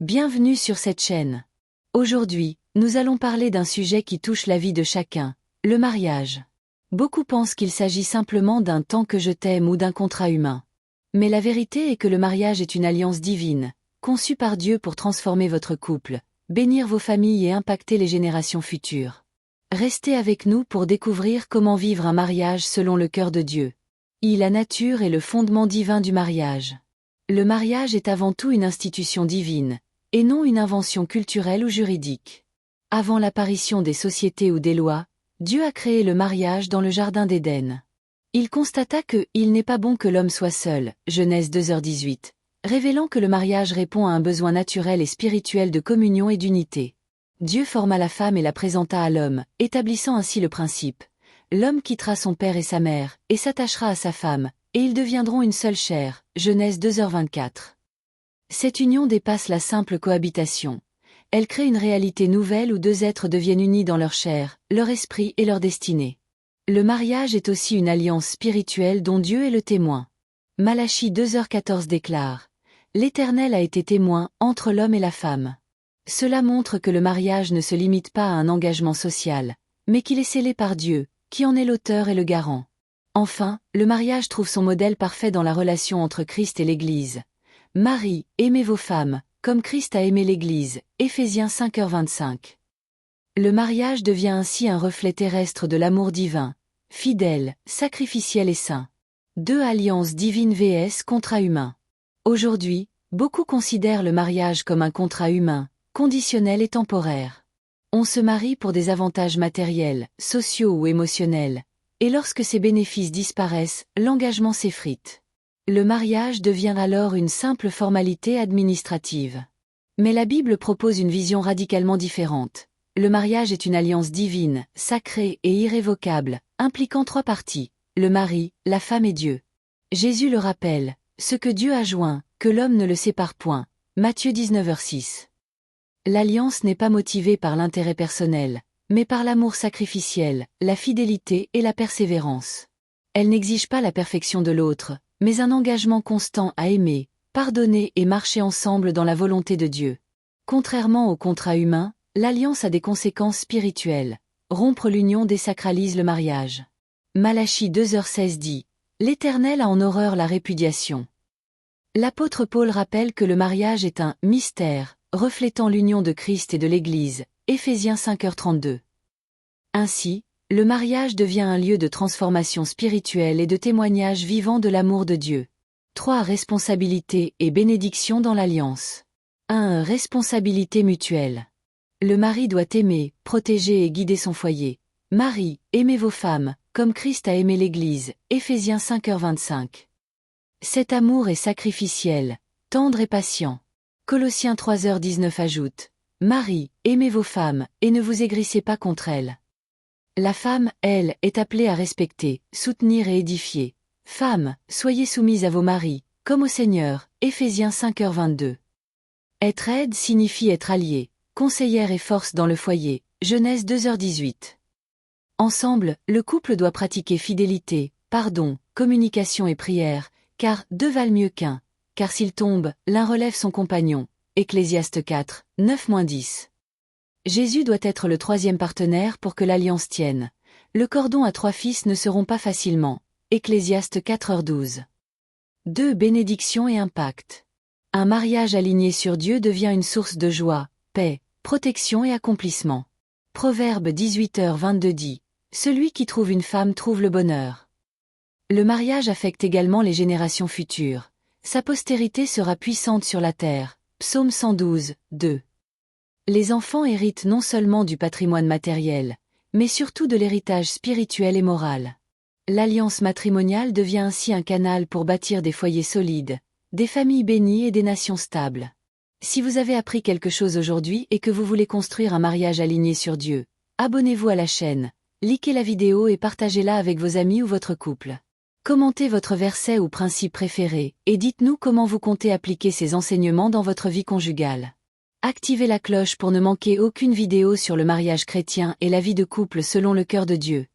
Bienvenue sur cette chaîne. Aujourd'hui, nous allons parler d'un sujet qui touche la vie de chacun, le mariage. Beaucoup pensent qu'il s'agit simplement d'un tant que je t'aime ou d'un contrat humain. Mais la vérité est que le mariage est une alliance divine, conçue par Dieu pour transformer votre couple, bénir vos familles et impacter les générations futures. Restez avec nous pour découvrir comment vivre un mariage selon le cœur de Dieu. La nature est le fondement divin du mariage. Le mariage est avant tout une institution divine, et non une invention culturelle ou juridique. Avant l'apparition des sociétés ou des lois, Dieu a créé le mariage dans le jardin d'Éden. Il constata que « il n'est pas bon que l'homme soit seul » Genèse 2h18, révélant que le mariage répond à un besoin naturel et spirituel de communion et d'unité. Dieu forma la femme et la présenta à l'homme, établissant ainsi le principe. L'homme quittera son père et sa mère, et s'attachera à sa femme, et ils deviendront une seule chair, Genèse 2h24. Cette union dépasse la simple cohabitation. Elle crée une réalité nouvelle où deux êtres deviennent unis dans leur chair, leur esprit et leur destinée. Le mariage est aussi une alliance spirituelle dont Dieu est le témoin. Malachie 2h14 déclare « L'Éternel a été témoin entre l'homme et la femme ». Cela montre que le mariage ne se limite pas à un engagement social, mais qu'il est scellé par Dieu, qui en est l'auteur et le garant. Enfin, le mariage trouve son modèle parfait dans la relation entre Christ et l'Église. Marie, aimez vos femmes, comme Christ a aimé l'Église, Éphésiens 5h25. Le mariage devient ainsi un reflet terrestre de l'amour divin, fidèle, sacrificiel et saint. Deux alliances divines vs contrat humain. Aujourd'hui, beaucoup considèrent le mariage comme un contrat humain, conditionnel et temporaire. On se marie pour des avantages matériels, sociaux ou émotionnels, et lorsque ces bénéfices disparaissent, l'engagement s'effrite. Le mariage devient alors une simple formalité administrative. Mais la Bible propose une vision radicalement différente. Le mariage est une alliance divine, sacrée et irrévocable, impliquant trois parties, le mari, la femme et Dieu. Jésus le rappelle, ce que Dieu a joint, que l'homme ne le sépare point. Matthieu 19h6. L'alliance n'est pas motivée par l'intérêt personnel, mais par l'amour sacrificiel, la fidélité et la persévérance. Elle n'exige pas la perfection de l'autre, mais un engagement constant à aimer, pardonner et marcher ensemble dans la volonté de Dieu. Contrairement au contrat humain, l'alliance a des conséquences spirituelles. Rompre l'union désacralise le mariage. Malachie 2h16 dit « L'Éternel a en horreur la répudiation ». L'apôtre Paul rappelle que le mariage est un « mystère », reflétant l'union de Christ et de l'Église, Éphésiens 5h32. Ainsi, le mariage devient un lieu de transformation spirituelle et de témoignage vivant de l'amour de Dieu. 3. Responsabilité et bénédiction dans l'alliance. 1. Responsabilité mutuelle. Le mari doit aimer, protéger et guider son foyer. Marie, aimez vos femmes, comme Christ a aimé l'Église, Éphésiens 5h25. Cet amour est sacrificiel, tendre et patient. Colossiens 3h19 ajoute « Marie, aimez vos femmes, et ne vous aigrissez pas contre elles ». La femme, elle, est appelée à respecter, soutenir et édifier. Femmes, soyez soumises à vos maris, comme au Seigneur, Éphésiens 5h22. Être aide signifie être allié, conseillère et force dans le foyer, Genèse 2h18. Ensemble, le couple doit pratiquer fidélité, pardon, communication et prière, car deux valent mieux qu'un. Car s'il tombe, l'un relève son compagnon. Ecclésiaste 4, 9-10. Jésus doit être le troisième partenaire pour que l'alliance tienne. Le cordon à 3 fils ne seront pas facilement. Ecclésiaste 4h12. 2. Bénédiction et impact. Un mariage aligné sur Dieu devient une source de joie, paix, protection et accomplissement. Proverbe 18h22 dit « Celui qui trouve une femme trouve le bonheur ». Le mariage affecte également les générations futures. Sa postérité sera puissante sur la terre. Psaume 112, 2. Les enfants héritent non seulement du patrimoine matériel, mais surtout de l'héritage spirituel et moral. L'alliance matrimoniale devient ainsi un canal pour bâtir des foyers solides, des familles bénies et des nations stables. Si vous avez appris quelque chose aujourd'hui et que vous voulez construire un mariage aligné sur Dieu, abonnez-vous à la chaîne, likez la vidéo et partagez-la avec vos amis ou votre couple. Commentez votre verset ou principe préféré, et dites-nous comment vous comptez appliquer ces enseignements dans votre vie conjugale. Activez la cloche pour ne manquer aucune vidéo sur le mariage chrétien et la vie de couple selon le cœur de Dieu.